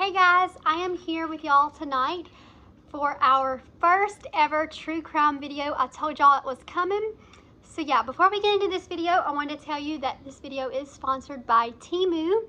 Hey guys, I am here with y'all tonight for our first ever true crime video. I told y'all it was coming. So yeah, before we get into this video, I wanted to tell you that this video is sponsored by Temu.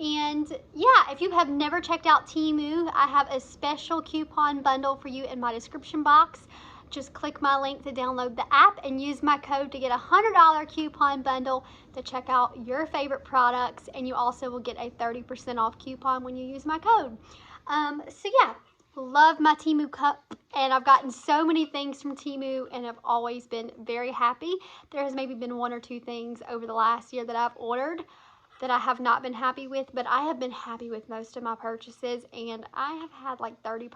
And yeah, if you have never checked out Temu, I have a special coupon bundle for you in my description box. Just click my link to download the app and use my code to get a $100 coupon bundle to check out your favorite products, and you also will get a 30% off coupon when you use my code. So yeah, love my Temu cup, and I've gotten so many things from Temu and have always been very happy. There has maybe been one or two things over the last year that I've ordered that I have not been happy with, but I have been happy with most of my purchases, and I have had like 30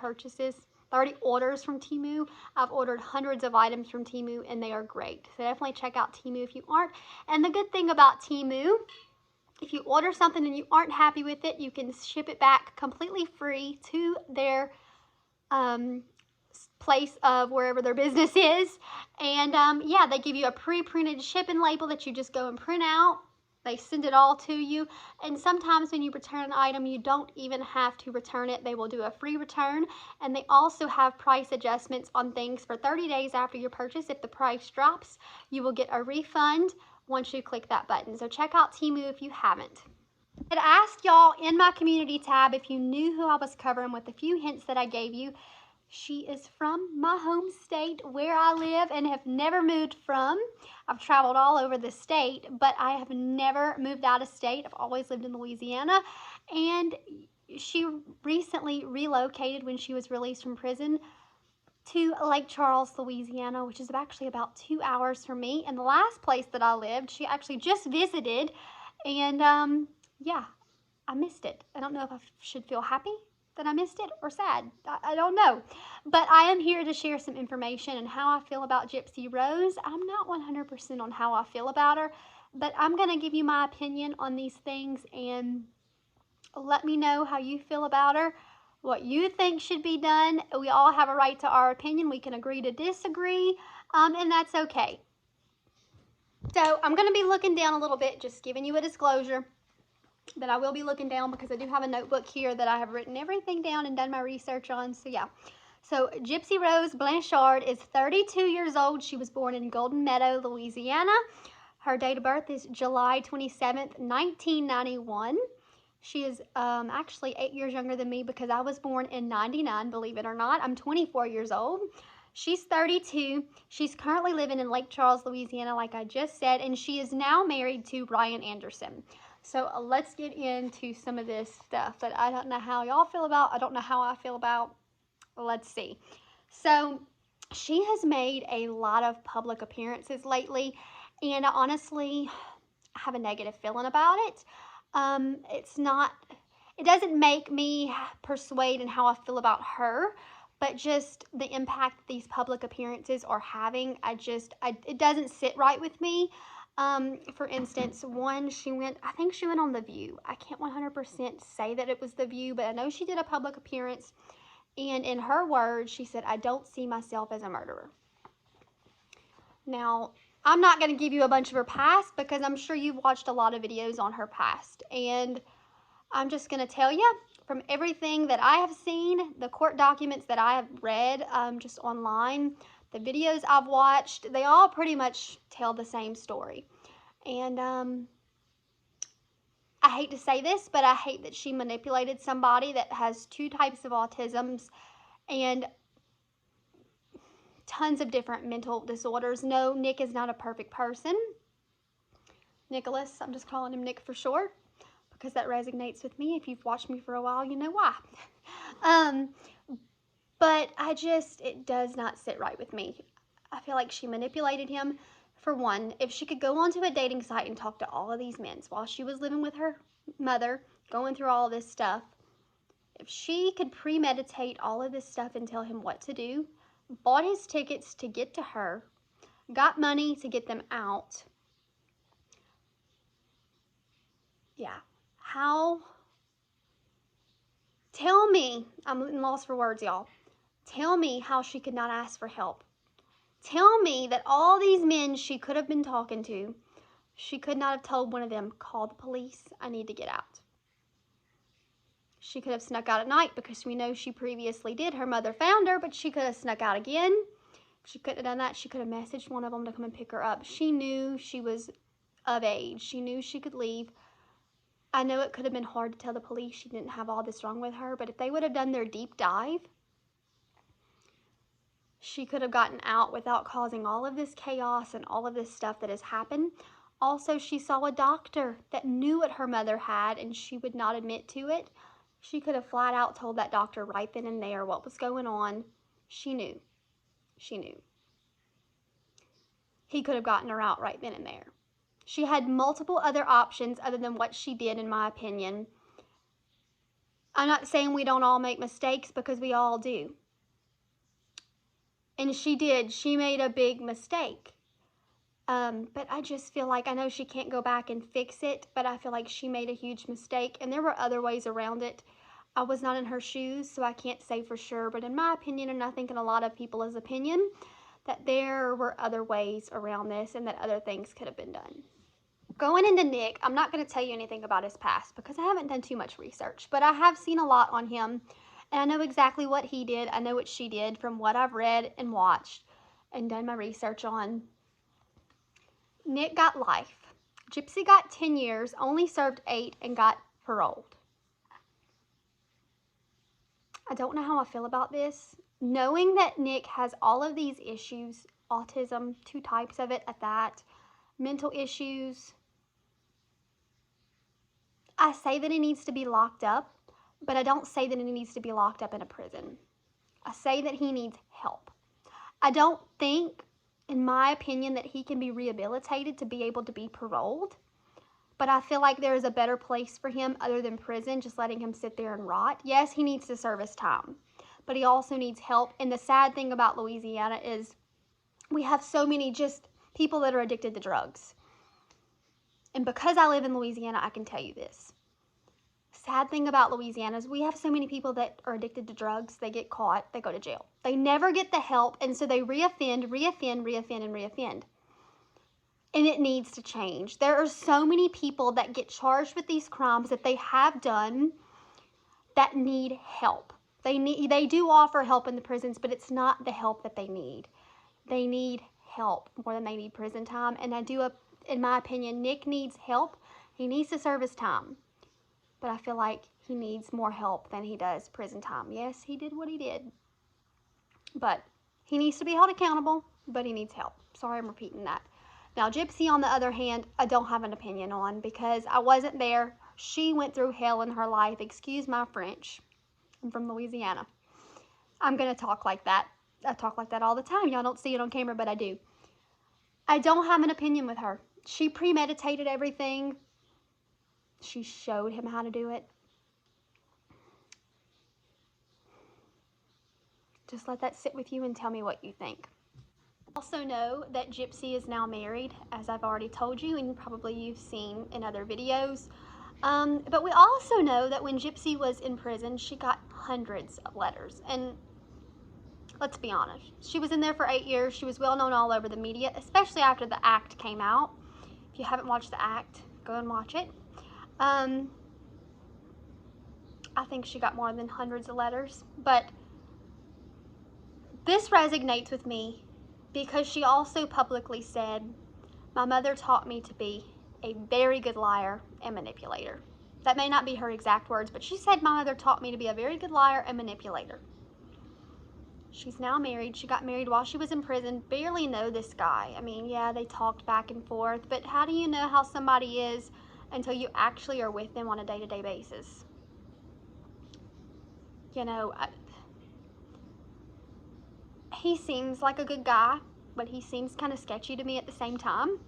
orders from Temu. I've ordered hundreds of items from Temu, and they are great. So definitely check out Temu if you aren't. And the good thing about Temu, if you order something and you aren't happy with it, you can ship it back completely free to their place of wherever their business is. And yeah, they give you a pre-printed shipping label that you just go and print out. They send it all to you, and sometimes when you return an item, you don't even have to return it. They will do a free return, and they also have price adjustments on things for 30 days after your purchase. If the price drops, you will get a refund once you click that button. So check out Temu if you haven't. I asked y'all in my community tab if you knew who I was covering with a few hints that I gave you. She is from my home state where I live and have never moved from. I've traveled all over the state, but I have never moved out of state. I've always lived in Louisiana, and she recently relocated when she was released from prison to Lake Charles, Louisiana, which is actually about 2 hours from me. And the last place that I lived, she actually just visited, and yeah, I missed it. I don't know if I should feel happy that I missed it or sad. I don't know. But I am here to share some information and how I feel about Gypsy Rose. I'm not 100% on how I feel about her, but I'm going to give you my opinion on these things, and let me know how you feel about her, what you think should be done. We all have a right to our opinion. We can agree to disagree, and that's okay. So I'm going to be looking down a little bit, just giving you a disclosure. But I will be looking down because I do have a notebook here that I have written everything down and done my research on. So yeah. So Gypsy Rose Blanchard is 32 years old. She was born in Golden Meadow, Louisiana. Her date of birth is July 27th, 1991. She is actually 8 years younger than me because I was born in 99, believe it or not. I'm 24 years old. She's 32. She's currently living in Lake Charles, Louisiana, like I just said, and she is now married to Brian Anderson. So let's get into some of this stuff that I don't know how y'all feel about. I don't know how I feel about. Let's see. So she has made a lot of public appearances lately, and honestly, I have a negative feeling about it. It doesn't make me persuade in how I feel about her, but just the impact these public appearances are having, it doesn't sit right with me. For instance, I think she went on The View. I can't 100% say that it was The View, but I know she did a public appearance, and in her words, she said, "I don't see myself as a murderer." Now, I'm not going to give you a bunch of her past because I'm sure you've watched a lot of videos on her past, and I'm just going to tell you, from everything that I have seen, the court documents that I have read just online, the videos I've watched, they all pretty much tell the same story. And I hate to say this, but I hate that she manipulated somebody that has 2 types of autisms and tons of different mental disorders. No, Nick is not a perfect person. Nicholas, I'm just calling him Nick for short because that resonates with me. If you've watched me for a while, you know why. But it does not sit right with me. I feel like she manipulated him. For one, if she could go onto a dating site and talk to all of these men while she was living with her mother, going through all of this stuff, if she could premeditate all of this stuff and tell him what to do, bought his tickets to get to her, got money to get them out, yeah, tell me, I'm lost for words, y'all. Tell me how she could not ask for help. Tell me that all these men she could have been talking to, she could not have told one of them, "Call the police, I need to get out." She could have snuck out at night because we know she previously did. Her mother found her, but she could have snuck out again. If she couldn't have done that, she could have messaged one of them to come and pick her up. She knew she was of age. She knew she could leave. I know it could have been hard to tell the police she didn't have all this wrong with her, but if they would have done their deep dive, she could have gotten out without causing all of this chaos and all of this stuff that has happened. Also, she saw a doctor that knew what her mother had, and she would not admit to it. She could have flat out told that doctor right then and there what was going on. She knew. She knew. He could have gotten her out right then and there. She had multiple other options other than what she did, in my opinion. I'm not saying we don't all make mistakes, because we all do. And she did. She made a big mistake. But I just feel like, I know she can't go back and fix it, but I feel like she made a huge mistake, and there were other ways around it. I was not in her shoes, so I can't say for sure, but in my opinion, and I think in a lot of people's opinion, that there were other ways around this and that other things could have been done. Going into Nick, I'm not going to tell you anything about his past because I haven't done too much research, but I have seen a lot on him, and I know exactly what he did. I know what she did from what I've read and watched and done my research on. Nick got life. Gypsy got 10 years, only served 8, and got paroled. I don't know how I feel about this. Knowing that Nick has all of these issues, autism, 2 types of it at that, mental issues, I say that he needs to be locked up, but I don't say that he needs to be locked up in a prison. I say that he needs help. I don't think, in my opinion, that he can be rehabilitated to be able to be paroled, but I feel like there is a better place for him other than prison, just letting him sit there and rot. Yes, he needs to serve his time, but he also needs help. And the sad thing about Louisiana is we have so many just people that are addicted to drugs. And because I live in Louisiana, I can tell you this. Sad thing about Louisiana is we have so many people that are addicted to drugs. They get caught, they go to jail. They never get the help, and so they reoffend. And it needs to change. There are so many people that get charged with these crimes that they have done that need help. They do offer help in the prisons, but it's not the help that they need. They need help more than they need prison time. And in my opinion, Nick needs help. He needs to serve his time. But I feel like he needs more help than he does prison time. Yes, he did what he did. But he needs to be held accountable, but he needs help. Sorry, I'm repeating that. Now, Gypsy, on the other hand, I don't have an opinion on because I wasn't there. She went through hell in her life. Excuse my French. I'm from Louisiana. I'm going to talk like that. I talk like that all the time. Y'all don't see it on camera, but I do. I don't have an opinion with her. She premeditated everything. She showed him how to do it. Just let that sit with you and tell me what you think. Also know that Gypsy is now married, as I've already told you, and probably you've seen in other videos. But we also know that when Gypsy was in prison, she got hundreds of letters. And let's be honest, she was in there for 8 years. She was well known all over the media, especially after the act came out. If you haven't watched the act, go and watch it. I think she got more than hundreds of letters. But this resonates with me because she also publicly said, "My mother taught me to be a very good liar and manipulator." That may not be her exact words, but she said, "My mother taught me to be a very good liar and manipulator." She's now married. She got married while she was in prison. Barely know this guy. I mean, yeah, they talked back and forth, but how do you know how somebody is until you actually are with them on a day-to-day basis? You know, he seems like a good guy, but he seems kind of sketchy to me at the same time.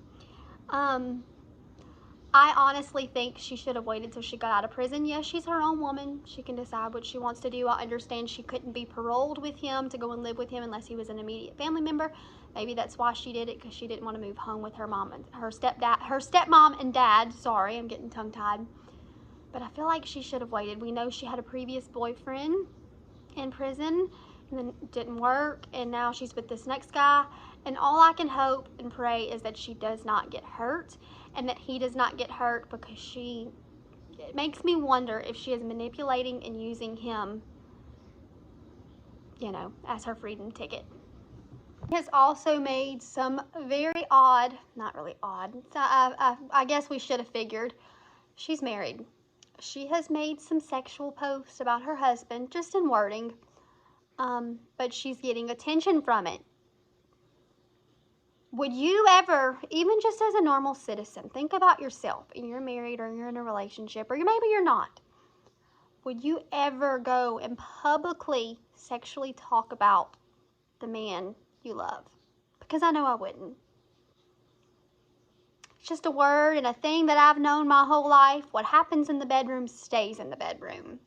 I honestly think she should have waited till she got out of prison. Yes, she's her own woman. She can decide what she wants to do. I understand she couldn't be paroled with him to go and live with him unless he was an immediate family member. Maybe that's why she did it, because she didn't want to move home with her mom and her stepmom and dad. Sorry, I'm getting tongue-tied. But I feel like she should have waited. We know she had a previous boyfriend in prison, and then it didn't work, and now she's with this next guy. And all I can hope and pray is that she does not get hurt, and that he does not get hurt, because she it makes me wonder if she is manipulating and using him, you know, as her freedom ticket. She has also made some very odd, not really odd, I guess we should have figured, she's married. She has made some sexual posts about her husband, just in wording, but she's getting attention from it. Would you ever, even just as a normal citizen, think about yourself, and you're married or you're in a relationship, or maybe you're not. Would you ever go and publicly sexually talk about the man you love? Because I know I wouldn't. It's just a word and a thing that I've known my whole life. What happens in the bedroom stays in the bedroom.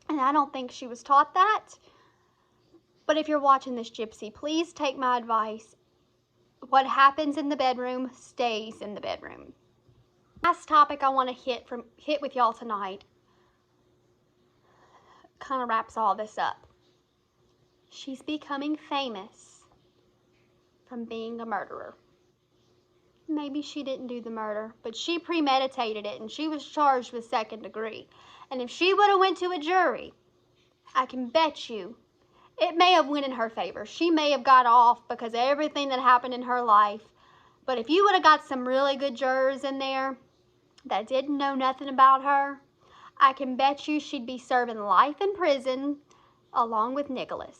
And I don't think she was taught that. But if you're watching this, Gypsy, please take my advice. What happens in the bedroom stays in the bedroom. Last topic I want to hit with y'all tonight kind of wraps all this up. She's becoming famous from being a murderer. Maybe she didn't do the murder, but she premeditated it, and she was charged with second degree. And if she would have went to a jury, I can bet you it may have went in her favor. She may have got off because of everything that happened in her life. But if you would have got some really good jurors in there that didn't know nothing about her, I can bet you she'd be serving life in prison along with Nicholas.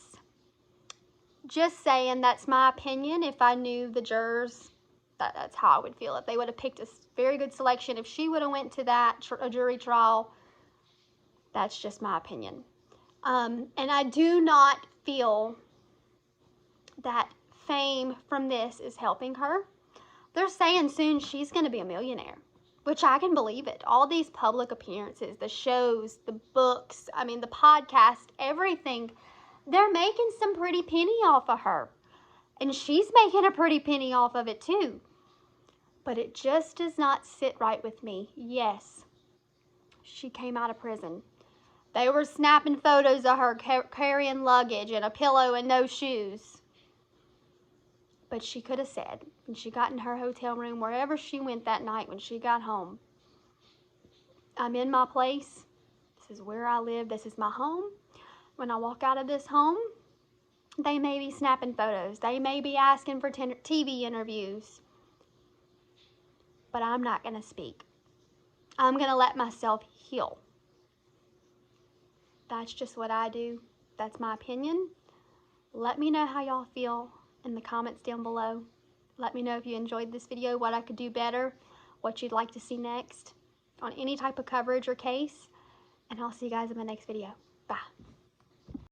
Just saying, that's my opinion. If I knew the jurors, that's how I would feel. If they would have picked a very good selection, if she would have went to that a jury trial, that's just my opinion. And I do not feel that fame from this is helping her. They're saying soon she's going to be a millionaire, which I can believe it. All these public appearances, the shows, the books, I mean, the podcast, everything, they're making some pretty penny off of her. And she's making a pretty penny off of it too. But it just does not sit right with me. Yes, she came out of prison. They were snapping photos of her carrying luggage and a pillow and no shoes. But she could have said, when she got in her hotel room, wherever she went that night when she got home, I'm in my place. This is where I live. This is my home. When I walk out of this home, they may be snapping photos. They may be asking for TV interviews. But I'm not going to speak. I'm going to let myself heal. That's just what I do. That's my opinion. Let me know how y'all feel in the comments down below. Let me know if you enjoyed this video, what I could do better, what you'd like to see next on any type of coverage or case. And I'll see you guys in my next video. Bye.